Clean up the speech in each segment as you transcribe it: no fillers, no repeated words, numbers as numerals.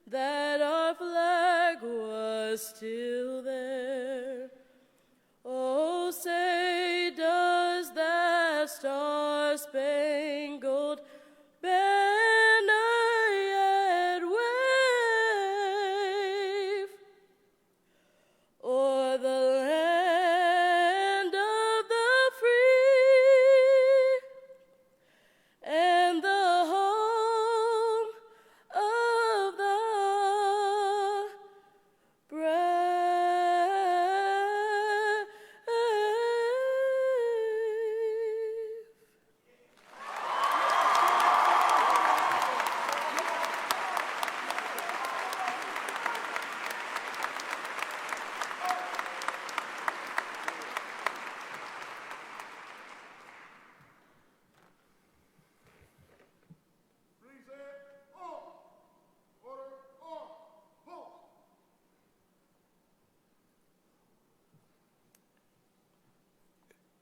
that our flag was still there. Oh, say, does that star-spangled banner yet wave o'er the land of the free and the home of the brave?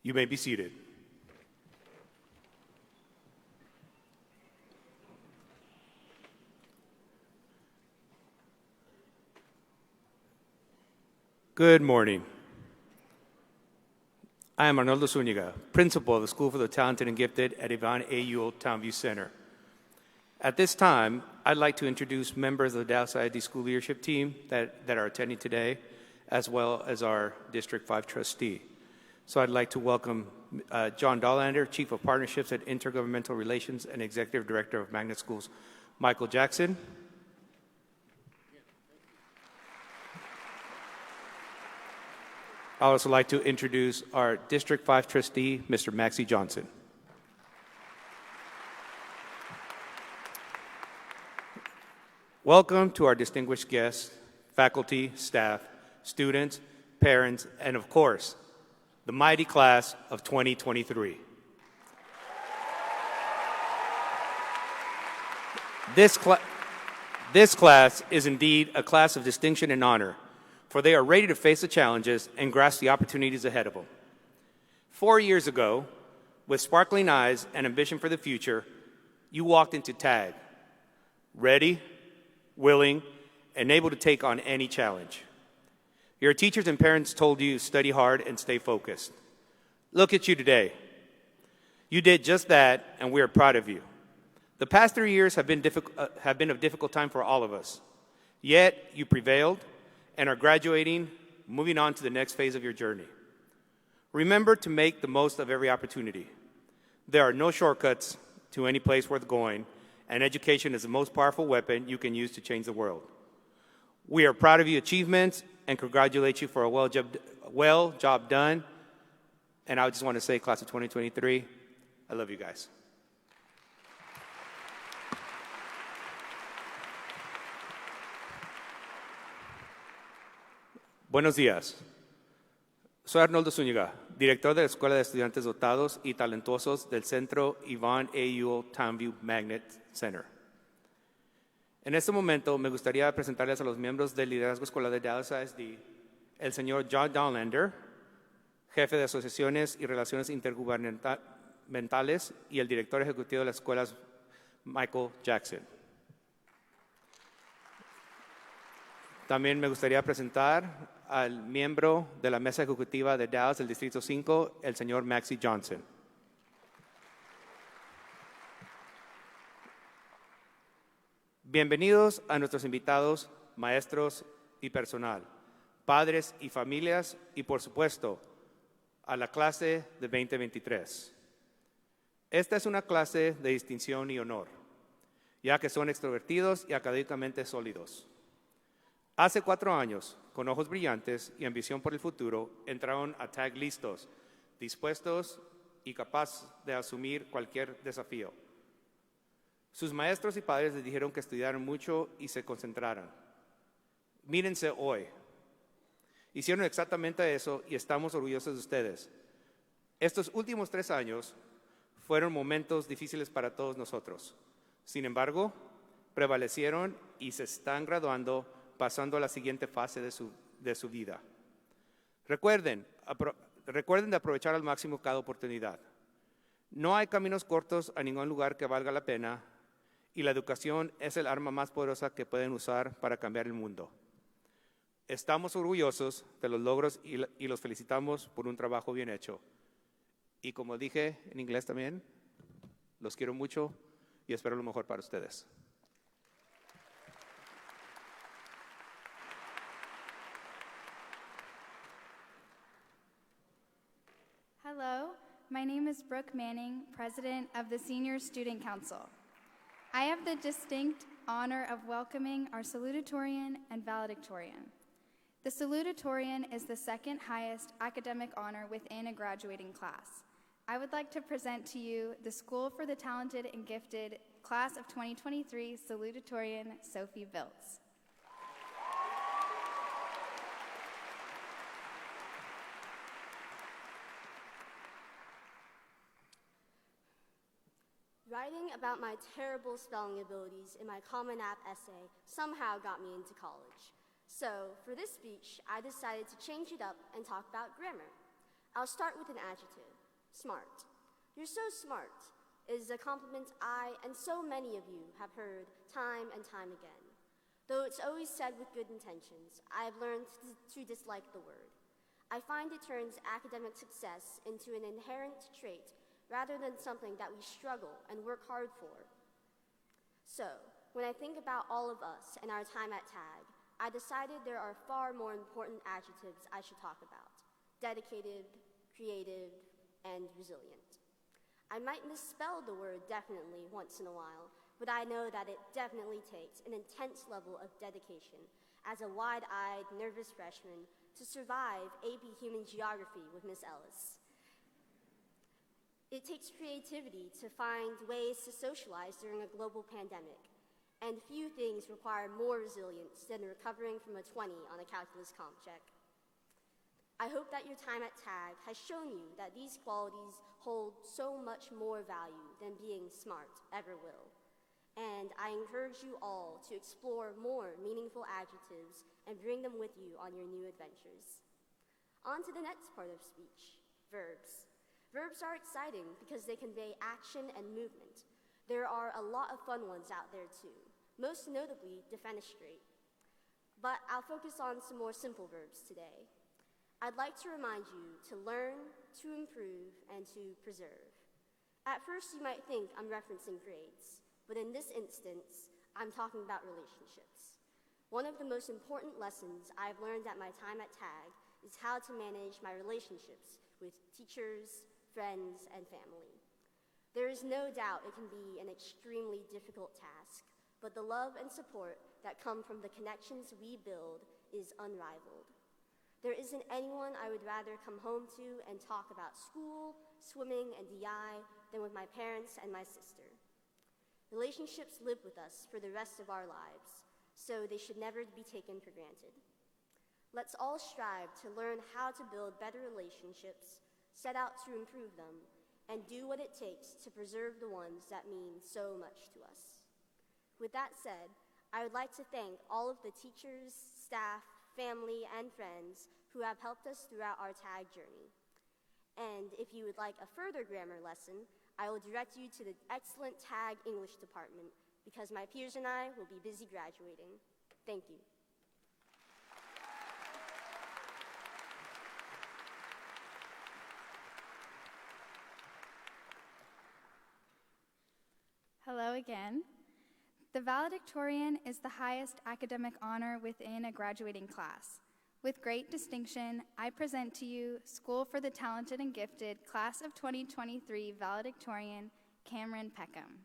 You may be seated. Good morning. I am Arnoldo Zúñiga, principal of the School for the Talented and Gifted at Ivan A. Ewell Townview Center. At this time, I'd like to introduce members of the Dallas ISD School Leadership Team that are attending today, as well as our District 5 trustee. So I'd like to welcome John Dallander, Chief of Partnerships at Intergovernmental Relations and Executive Director of Magnet Schools, Michael Jackson. I'd also like to introduce our District 5 trustee, Mr. Maxie Johnson. Welcome to our distinguished guests, faculty, staff, students, parents, and of course, the mighty class of 2023. This class is indeed a class of distinction and honor, for they are ready to face the challenges and grasp the opportunities ahead of them. 4 years ago, with sparkling eyes and ambition for the future, you walked into TAG, ready, willing, and able to take on any challenge. Your teachers and parents told you to study hard and stay focused. Look at you today. You did just that, and we are proud of you. The past 3 years have been a difficult time for all of us. Yet, you prevailed and are graduating, moving on to the next phase of your journey. Remember to make the most of every opportunity. There are no shortcuts to any place worth going, and education is the most powerful weapon you can use to change the world. We are proud of your achievements and congratulate you for a well job done. And I just want to say, class of 2023, I love you guys. Buenos días. Soy Arnoldo Zúñiga, director de la Escuela de Estudiantes Dotados y Talentosos del Centro Ivan A. Ewell Townview Magnet Center. En este momento me gustaría presentarles a los miembros del liderazgo escolar de Dallas ISD, el señor John Dallander, jefe de asociaciones y relaciones intergubernamentales, y el director ejecutivo de las escuelas, Michael Jackson. También me gustaría presentar al miembro de la mesa ejecutiva de Dallas del Distrito 5, el señor Maxie Johnson. Bienvenidos a nuestros invitados, maestros y personal, padres y familias, y por supuesto, a la clase de 2023. Esta es una clase de distinción y honor, ya que son extrovertidos y académicamente sólidos. Hace 4 años, con ojos brillantes y ambición por el futuro, entraron a TAG listos, dispuestos y capaces de asumir cualquier desafío. Sus maestros y padres les dijeron que estudiaran mucho y se concentraran. Mírense hoy. Hicieron exactamente eso y estamos orgullosos de ustedes. Estos últimos 3 años fueron momentos difíciles para todos nosotros. Sin embargo, prevalecieron y se están graduando, pasando a la siguiente fase de su vida. Recuerden de aprovechar al máximo cada oportunidad. No hay caminos cortos a ningún lugar que valga la pena, y la educación es el arma más poderosa que pueden usar para cambiar el mundo. Estamos orgullosos de los logros y los felicitamos por un trabajo bien hecho. Y como dije en inglés también, los quiero mucho y espero lo mejor para ustedes. Hello, my name is Brooke Manning, President of the Senior Student Council. I have the distinct honor of welcoming our salutatorian and valedictorian. The salutatorian is the second highest academic honor within a graduating class. I would like to present to you the School for the Talented and Gifted Class of 2023 salutatorian, Sophie Viltz. Writing about my terrible spelling abilities in my Common App essay somehow got me into college. So, for this speech, I decided to change it up and talk about grammar. I'll start with an adjective, smart. You're so smart is a compliment I and so many of you have heard time and time again. Though it's always said with good intentions, I have learned to dislike the word. I find it turns academic success into an inherent trait rather than something that we struggle and work hard for. So, when I think about all of us and our time at TAG, I decided there are far more important adjectives I should talk about: dedicated, creative, and resilient. I might misspell the word definitely once in a while, but I know that it definitely takes an intense level of dedication as a wide-eyed, nervous freshman to survive AP Human Geography with Miss Ellis. It takes creativity to find ways to socialize during a global pandemic, and few things require more resilience than recovering from a 20 on a calculus comp check. I hope that your time at TAG has shown you that these qualities hold so much more value than being smart ever will. And I encourage you all to explore more meaningful adjectives and bring them with you on your new adventures. On to the next part of speech, verbs. Verbs are exciting because they convey action and movement. There are a lot of fun ones out there too, most notably defenestrate. But I'll focus on some more simple verbs today. I'd like to remind you to learn, to improve, and to preserve. At first you might think I'm referencing grades, but in this instance, I'm talking about relationships. One of the most important lessons I've learned at my time at TAG is how to manage my relationships with teachers, friends, and family. There is no doubt it can be an extremely difficult task, but the love and support that come from the connections we build is unrivaled. There isn't anyone I would rather come home to and talk about school, swimming, and DI than with my parents and my sister. Relationships live with us for the rest of our lives, so they should never be taken for granted. Let's all strive to learn how to build better relationships, set out to improve them, and do what it takes to preserve the ones that mean so much to us. With that said, I would like to thank all of the teachers, staff, family, and friends who have helped us throughout our TAG journey. And if you would like a further grammar lesson, I will direct you to the excellent TAG English department because my peers and I will be busy graduating. Thank you. Hello again. The valedictorian is the highest academic honor within a graduating class. With great distinction, I present to you School for the Talented and Gifted Class of 2023 valedictorian, Cameron Peckham.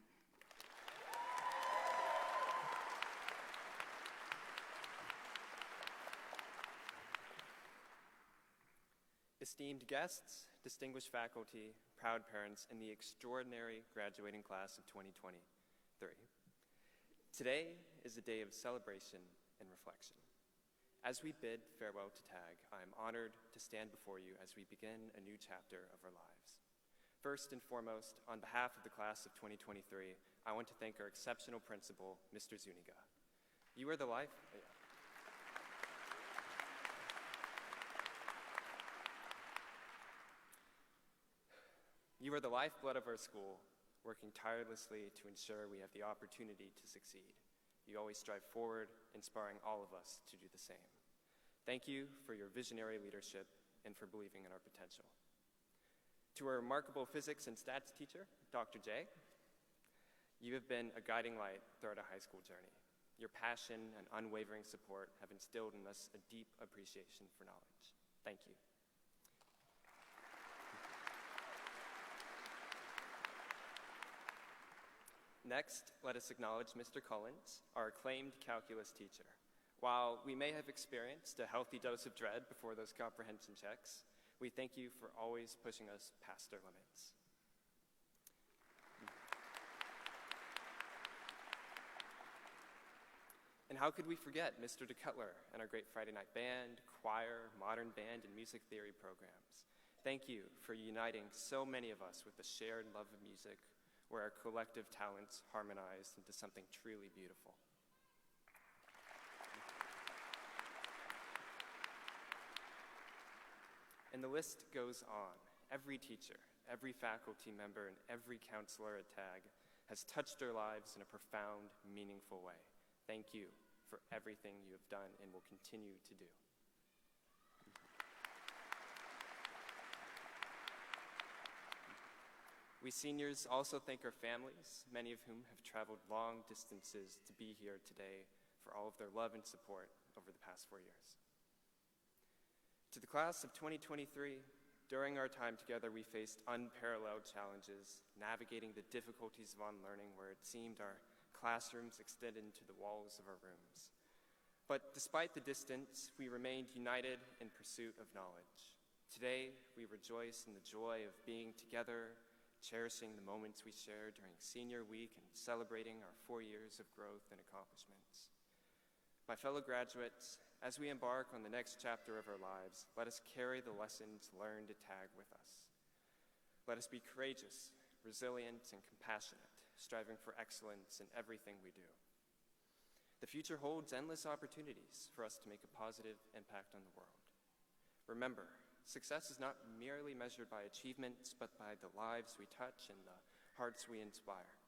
Esteemed guests, distinguished faculty, proud parents, and the extraordinary graduating class of 2023. Today is a day of celebration and reflection. As we bid farewell to TAG, I am honored to stand before you as we begin a new chapter of our lives. First and foremost, on behalf of the class of 2023, I want to thank our exceptional principal, Mr. Zuniga. You are the life... You are the lifeblood of our school, working tirelessly to ensure we have the opportunity to succeed. You always strive forward, inspiring all of us to do the same. Thank you for your visionary leadership and for believing in our potential. To our remarkable physics and stats teacher, Dr. J, you have been a guiding light throughout our high school journey. Your passion and unwavering support have instilled in us a deep appreciation for knowledge. Thank you. Next, let us acknowledge Mr. Collins, our acclaimed calculus teacher. While we may have experienced a healthy dose of dread before those comprehension checks, we thank you for always pushing us past our limits. And how could we forget Mr. DeCutler and our great Friday night band, choir, modern band, and music theory programs? Thank you for uniting so many of us with a shared love of music, where our collective talents harmonized into something truly beautiful. And the list goes on. Every teacher, every faculty member, and every counselor at TAG has touched our lives in a profound, meaningful way. Thank you for everything you have done and will continue to do. We seniors also thank our families, many of whom have traveled long distances to be here today, for all of their love and support over the past 4 years. To the class of 2023, during our time together, we faced unparalleled challenges, navigating the difficulties of learning where it seemed our classrooms extended into the walls of our rooms. But despite the distance, we remained united in pursuit of knowledge. Today, we rejoice in the joy of being together, cherishing the moments we shared during senior week and celebrating our 4 years of growth and accomplishments. My fellow graduates, as we embark on the next chapter of our lives, let us carry the lessons learned at TAG with us. Let us be courageous, resilient, and compassionate, striving for excellence in everything we do. The future holds endless opportunities for us to make a positive impact on the world. Remember, success is not merely measured by achievements, but by the lives we touch and the hearts we inspire.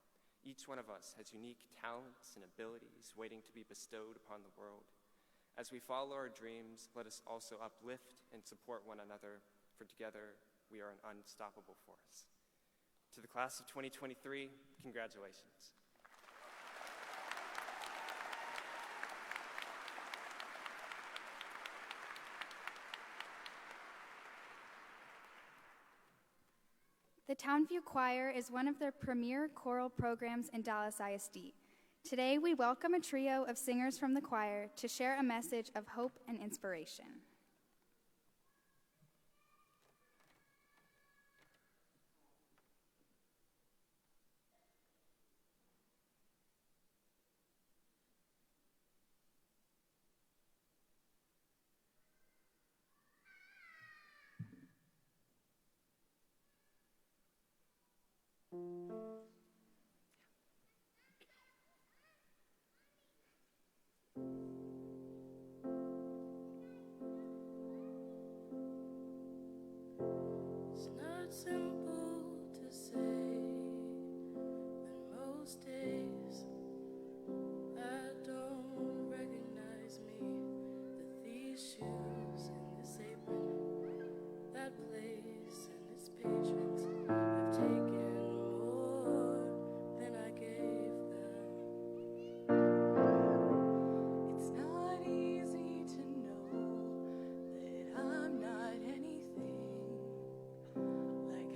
Each one of us has unique talents and abilities waiting to be bestowed upon the world. As we follow our dreams, let us also uplift and support one another, for together we are an unstoppable force. To the class of 2023, congratulations. The Townview Choir is one of the premier choral programs in Dallas ISD. Today, we welcome a trio of singers from the choir to share a message of hope and inspiration. It's not simple to say, but most days I don't recognize me. That these shoes and this apron, that place and its patrons have taken more than I gave them. It's not easy to know that I'm not anything like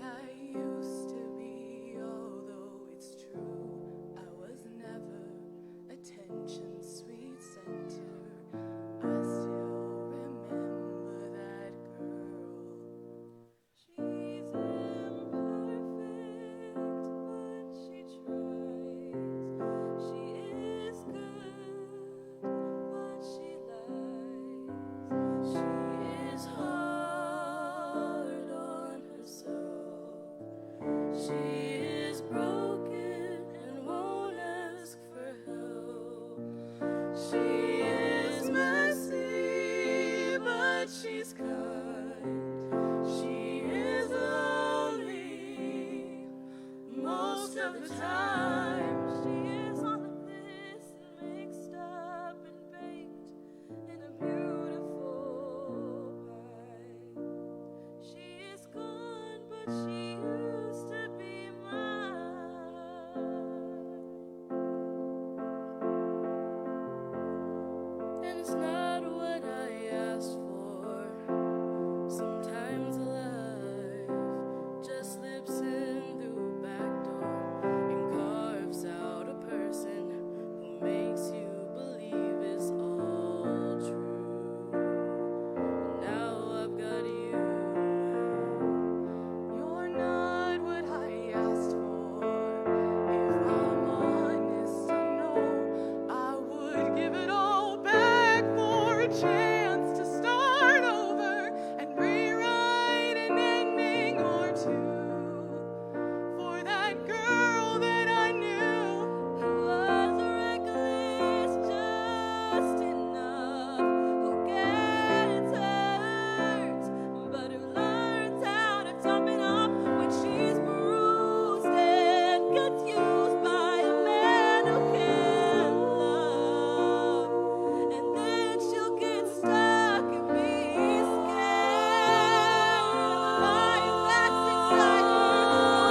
of the time, she is all of this and mixed up and baked in a beautiful pie. She is gone, but she used to be mine. And it's not what I asked for. Sometimes life just slips in through a back door and carves out a person who makes you believe it's all true. And now I've got you. You're not what I asked for. If I'm honest, I know I would give it all back for a chance to start over and rewrite an ending or two for that girl that I knew who was reckless just enough, who gets hurt, but who learns how to top it off when she's bruised and gets used by a man who can love. And then she'll get stuck and be scared of the life that's inside her,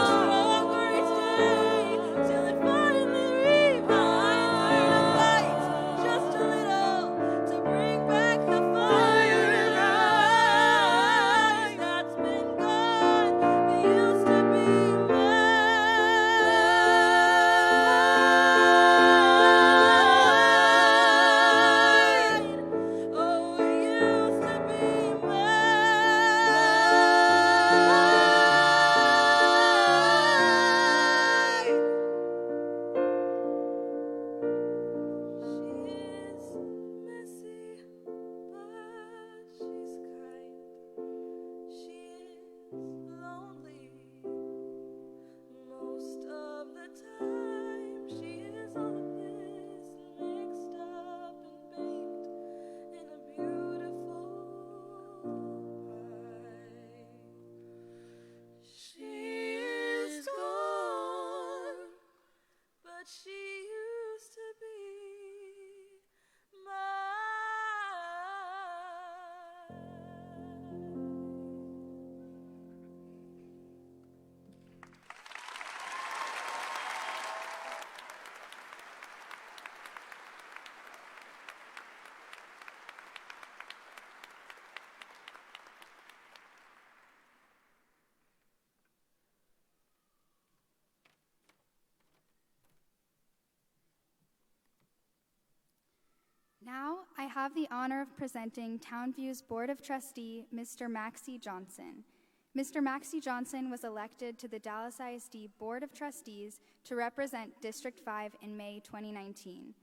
stronger each day till it finally reminds her to fight just a little to bring back the fire in her eyes that's been gone but used to be mine. Oh, it used to be mine. She is messy, but she's kind. She is lonely most of the time. She is all of this mixed up and baked in a beautiful pie. She is gone, but she used to be mine. Now, I have the honor of presenting Townview's Board of Trustee, Mr. Maxie Johnson. Mr. Maxie Johnson was elected to the Dallas ISD Board of Trustees to represent District 5 in May 2019.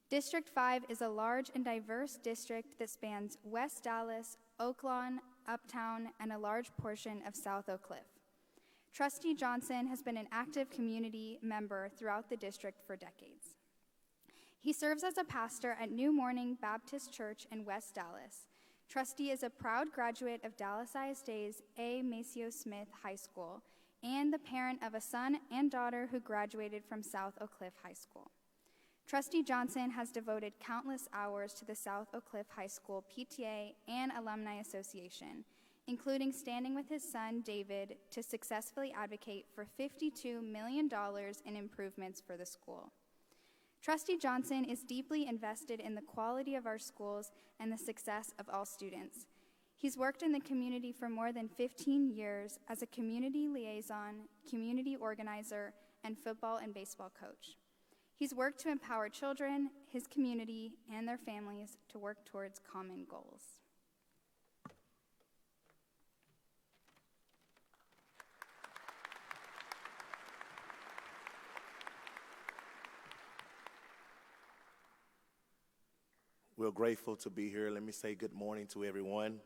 District 5 is a large and diverse district that spans West Dallas, Oaklawn, Uptown, and a large portion of South Oak Cliff. Trustee Johnson has been an active community member throughout the district for decades. He serves as a pastor at New Morning Baptist Church in West Dallas. Trustee is a proud graduate of Dallas ISD's A. Maceo Smith High School and the parent of a son and daughter who graduated from South Oak Cliff High School. Trustee Johnson has devoted countless hours to the South Oak Cliff High School PTA and Alumni Association, including standing with his son, David, to successfully advocate for $52 million in improvements for the school. Trustee Johnson is deeply invested in the quality of our schools and the success of all students. He's worked in the community for more than 15 years as a community liaison, community organizer, and football and baseball coach. He's worked to empower children, his community, and their families to work towards common goals. We're grateful to be here. Let me say good morning to everyone.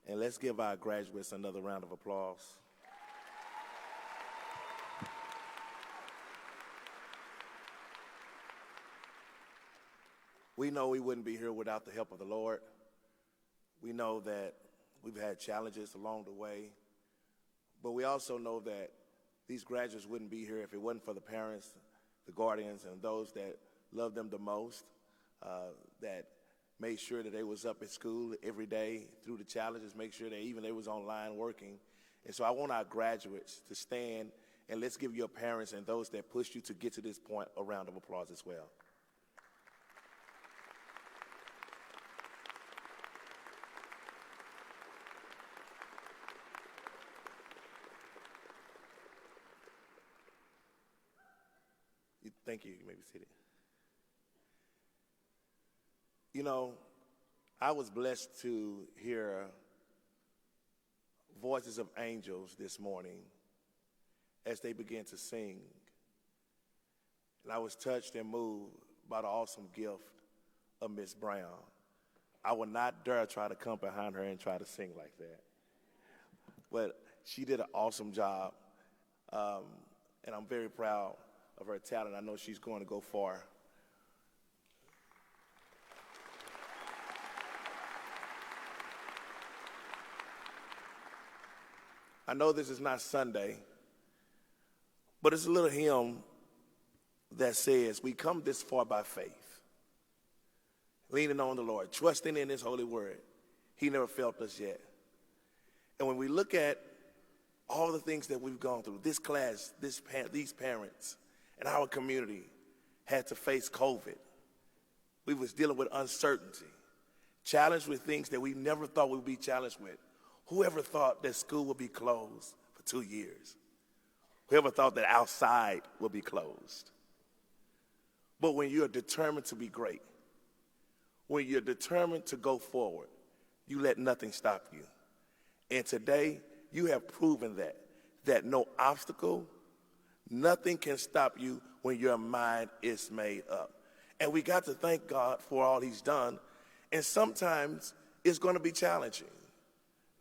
And let's give our graduates another round of applause. We know we wouldn't be here without the help of the Lord. We know that we've had challenges along the way, but we also know that These graduates wouldn't be here if it wasn't for the parents, the guardians, and those that love them the most, that made sure that they was up at school every day through the challenges, make sure that even they was online working. And so I want our graduates to stand, and let's give your parents and those that pushed you to get to this point a round of applause as well. Thank you. You may be seated. You know, I was blessed to hear voices of angels this morning as they began to sing. And I was touched and moved by the awesome gift of Miss Brown. I would not dare try to come behind her and try to sing like that. But she did an awesome job, and I'm very proud of her talent. I know she's going to go far. I know this is not Sunday, but it's a little hymn that says, we come this far by faith, leaning on the Lord, trusting in his holy word. He never failed us yet. And when we look at all the things that we've gone through, this class, these parents, and our community had to face COVID. We was dealing with uncertainty, challenged with things that we never thought we would be challenged with. Whoever thought that school would be closed for 2 years? Whoever thought that outside would be closed? But when you're determined to be great, when you're determined to go forward, you let nothing stop you. And today, you have proven that no obstacle, nothing can stop you when your mind is made up. And we got to thank God for all he's done. And sometimes it's going to be challenging.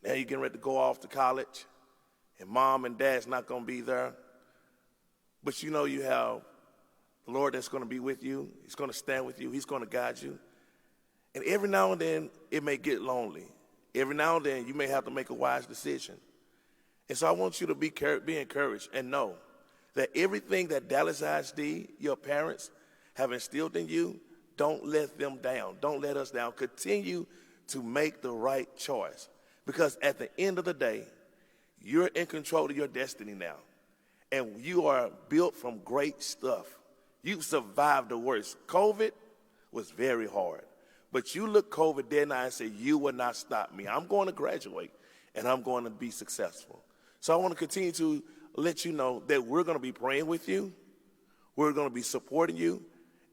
Now you're getting ready to go off to college, and mom and dad's not going to be there. But you know you have the Lord that's going to be with you. He's going to stand with you. He's going to guide you. And every now and then, it may get lonely. Every now and then, you may have to make a wise decision. And so I want you to be encouraged and know that everything that Dallas ISD, your parents, have instilled in you, don't let them down. Don't let us down. Continue to make the right choice. Because at the end of the day, you're in control of your destiny now. And you are built from great stuff. You've survived the worst. COVID was very hard. But you look COVID dead in the eye and say, you will not stop me. I'm going to graduate, and I'm going to be successful. So I want to continue to let you know that we're going to be praying with you. We're going to be supporting you,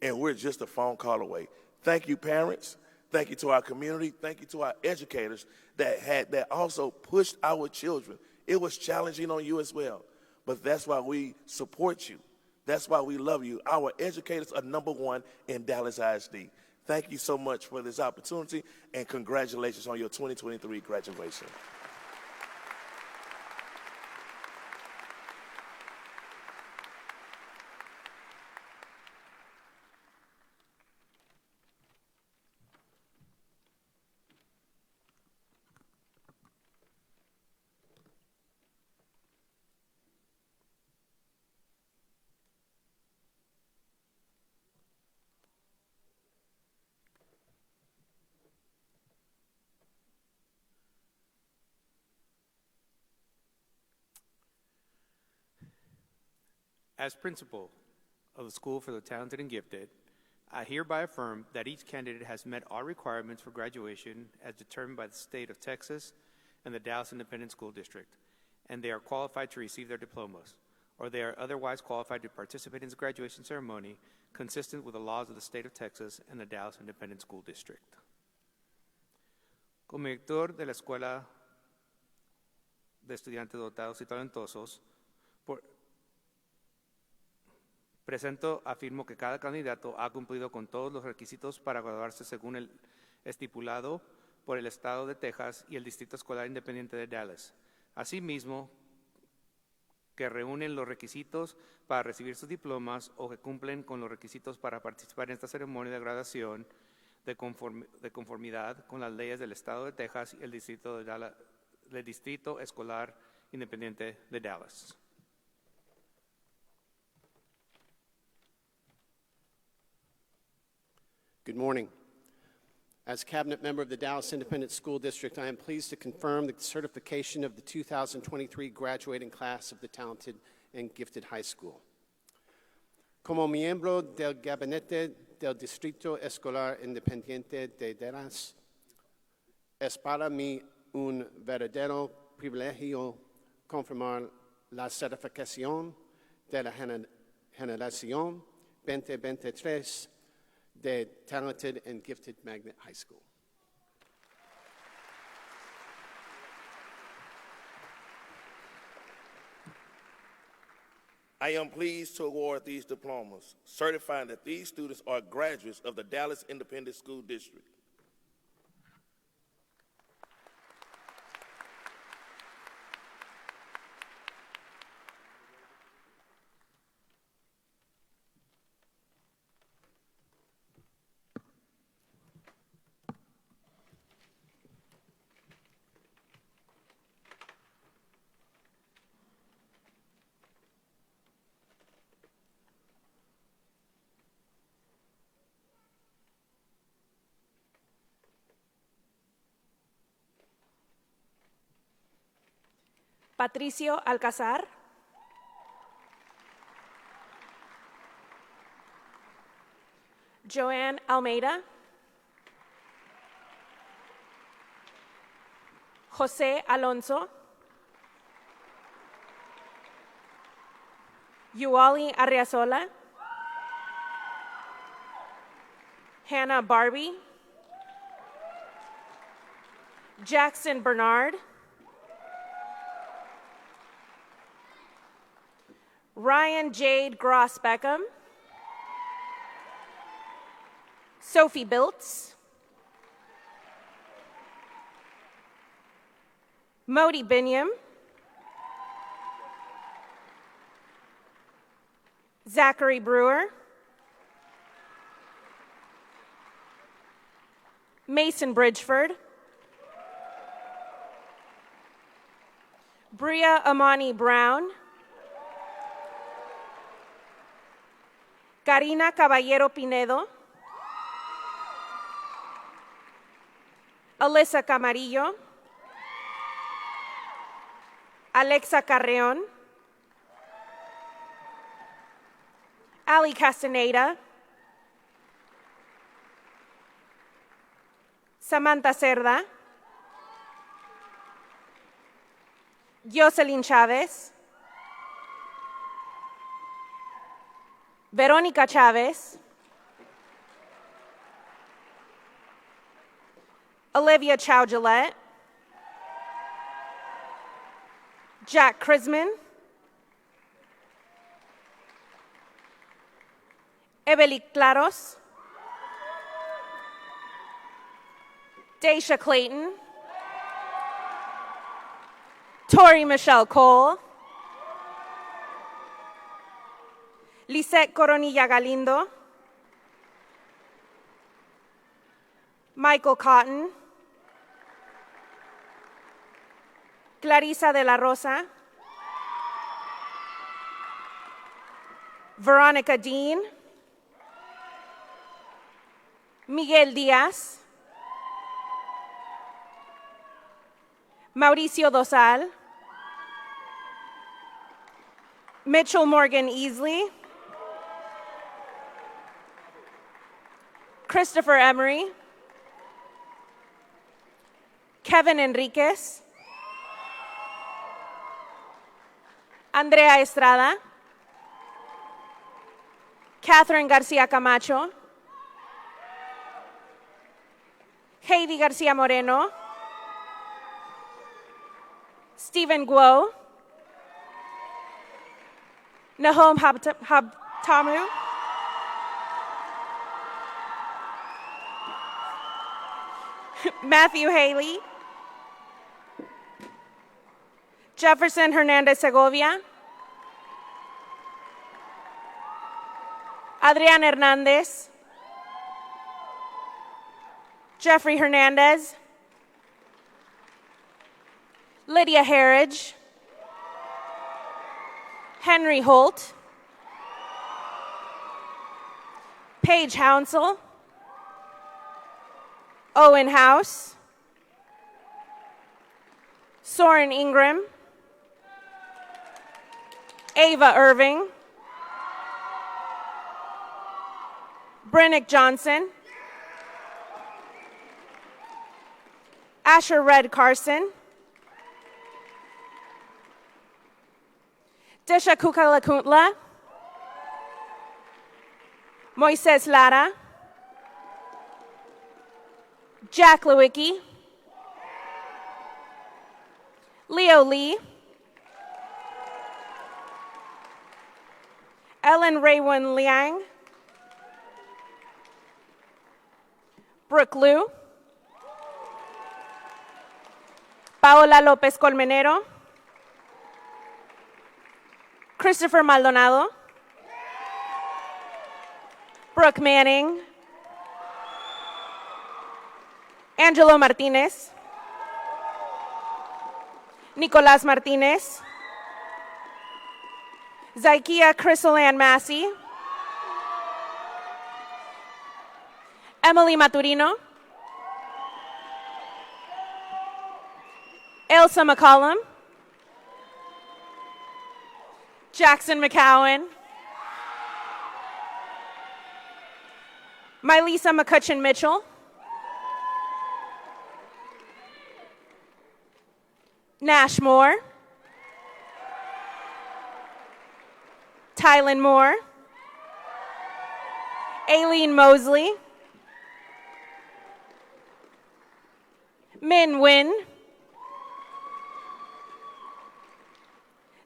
and we're just a phone call away. Thank you, parents. Thank you to our community. Thank you to our educators that also pushed our children. It was challenging on you as well, but that's why we support you. That's why we love you. Our educators are number one in Dallas ISD. Thank you so much for this opportunity, and congratulations on your 2023 graduation. As principal of the School for the Talented and Gifted, I hereby affirm that each candidate has met all requirements for graduation as determined by the state of Texas and the Dallas Independent School District, and they are qualified to receive their diplomas, or they are otherwise qualified to participate in the graduation ceremony consistent with the laws of the state of Texas and the Dallas Independent School District. Como director de la Escuela de Estudiantes Dotados y Talentosos, afirmo que cada candidato ha cumplido con todos los requisitos para graduarse según el estipulado por el Estado de Texas y el Distrito Escolar Independiente de Dallas. Asimismo, que reúnen los requisitos para recibir sus diplomas o que cumplen con los requisitos para participar en esta ceremonia de graduación de conformidad con las leyes del Estado de Texas y el Distrito Escolar Independiente de Dallas. Good morning. As cabinet member of the Dallas Independent School District, I am pleased to confirm the certification of the 2023 graduating class of the Talented and Gifted High School. Como miembro del gabinete del Distrito Escolar Independiente de Dallas, es para mí un verdadero privilegio confirmar la certificación de la generación 2023 de Talented and Gifted Magnet High School. I am pleased to award these diplomas, certifying that these students are graduates of the Dallas Independent School District. Patricio Alcazar. Joanne Almeida. Jose Alonso. Yuali Arriazola. Hannah Barbie. Jackson Bernard. Ryan Jade Gross Beckham. Sophie Biltz. Modi Binyam. Zachary Brewer. Mason Bridgeford. Bria Amani Brown. Karina Caballero Pinedo. Alyssa Camarillo. Alexa Carreon. Ali Castaneda. Samantha Cerda. Jocelyn Chávez. Verónica Chávez. Olivia Chow Gillette. Jack Krisman. Ebeli Claros. Daisha Clayton. Tori Michelle Cole. Lisette Coronilla Galindo. Michael Cotton. Clarisa de la Rosa. Veronica Dean. Miguel Díaz. Mauricio Dosal. Mitchell Morgan Easley. Christopher Emery. Kevin Enriquez. Andrea Estrada. Catherine Garcia Camacho. Heidi Garcia Moreno. Stephen Guo. Nahom Habtamu. Matthew Haley. Jefferson Hernandez Segovia. Adrián Hernández. Jeffrey Hernandez. Lydia Harridge. Henry Holt. Paige Hounsell. Owen House, Soren Ingram, Ava Irving, Brennick Johnson, Asher Red Carson, Desha Kukalakuntla, Moises Lara, Jack Lewicki, Leo Lee, Ellen Raywin Liang, Brooke Liu, Paola Lopez Colmenero, Christopher Maldonado, Brooke Manning, Angelo Martinez, Nicolás Martinez, Zykia Chrysalan Massey, Emily Maturino, Elsa McCollum, Jackson McCowan, Mylisa McCutcheon Mitchell, Nash Moore, Tylen Moore, Aileen Mosley, Min Nguyen,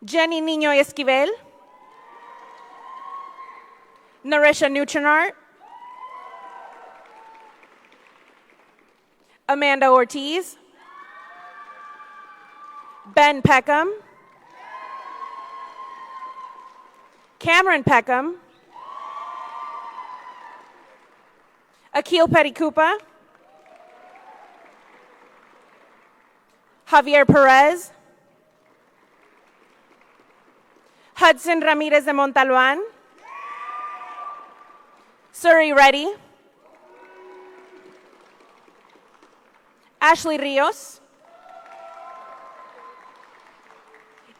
Jenny Nino Esquivel, Naresha Nutrinart, Amanda Ortiz, Ben Peckham, Cameron Peckham, Akhil Petticupa, Javier Perez, Hudson Ramirez de Montalban, Suri Reddy, Ashley Rios,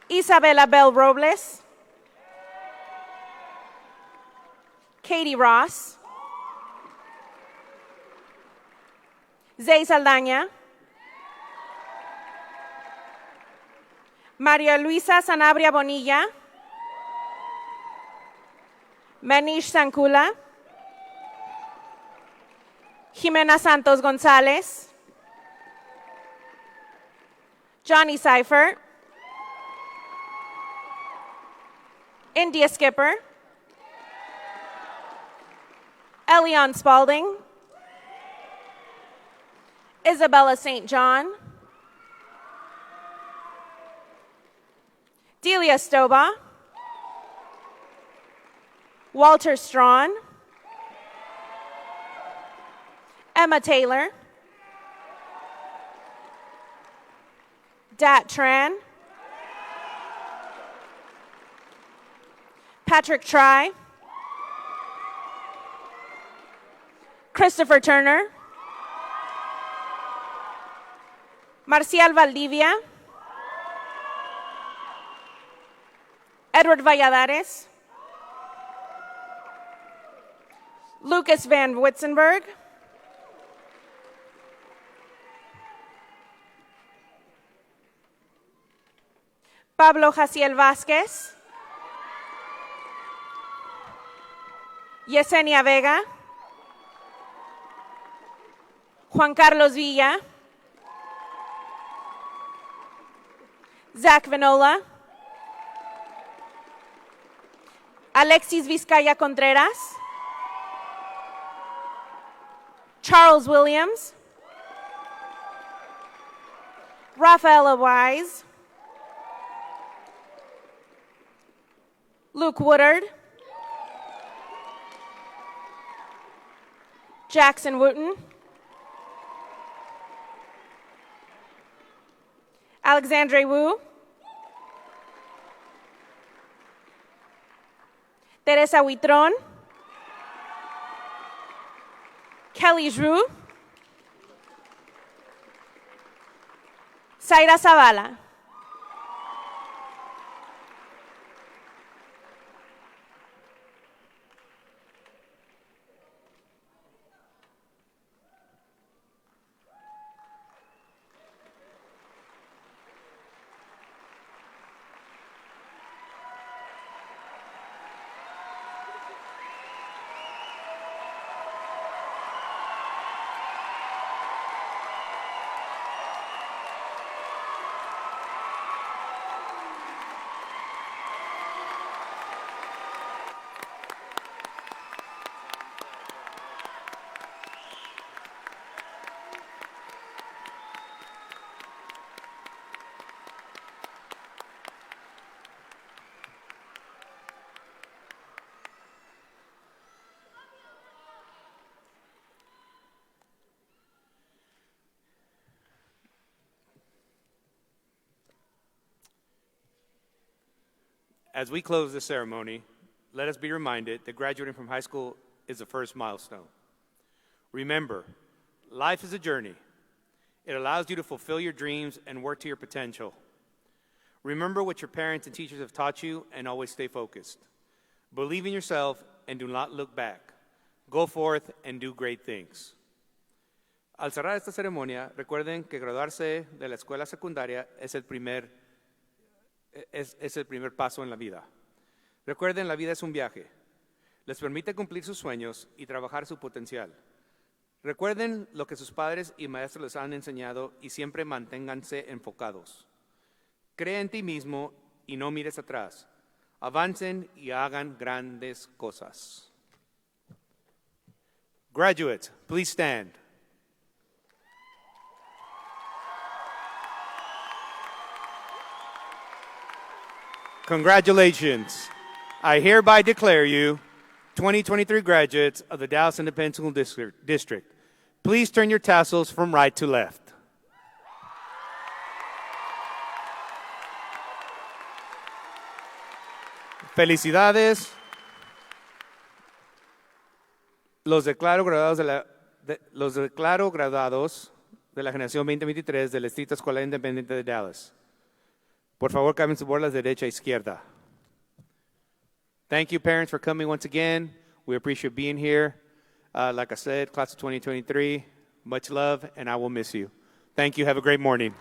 Isabella Bell Robles, Katie Ross, Zay Saldaña, Maria Luisa Sanabria Bonilla, Manish Sankula, Jimena Santos Gonzalez, Johnny Seifert, India Skipper, Elion Spalding, Isabella St. John, Delia Stoba, Walter Strawn, Emma Taylor, Dat Tran, Patrick Try, Christopher Turner, Marcial Valdivia, Edward Valladares, Lucas Van Witzenberg, Pablo Jaciel Vázquez, Yesenia Vega, Juan Carlos Villa, Zach Venola, Alexis Vizcaya Contreras, Charles Williams, Rafaela Wise, Luke Woodard, Jackson Wooten, Alexandre Wu, Teresa Huitron, Kelly Zhu, Zaira Zavala. As we close this ceremony, let us be reminded that graduating from high school is the first milestone. Remember, life is a journey. It allows you to fulfill your dreams and work to your potential. Remember what your parents and teachers have taught you and always stay focused. Believe in yourself and do not look back. Go forth and do great things. Al cerrar esta ceremonia, recuerden que graduarse de la escuela secundaria es el primer paso en la vida. Recuerden, la vida es un viaje. Les permite cumplir sus sueños y trabajar su potencial. Recuerden lo que sus padres y maestros les han enseñado y siempre manténganse enfocados. Cree en ti mismo y no mires atrás. Avancen y hagan grandes cosas. Graduates, please stand. Congratulations. I hereby declare you 2023 graduates of the Dallas Independent School District. Please turn your tassels from right to left. Felicidades. Los declaro graduados de la generación 2023 del Distrito Escolar Independiente de Dallas. Por favor, cambien sus bolas de derecha a izquierda. Thank you, parents, for coming once again. We appreciate being here. Like I said, class of 2023, much love, and I will miss you. Thank you. Have a great morning.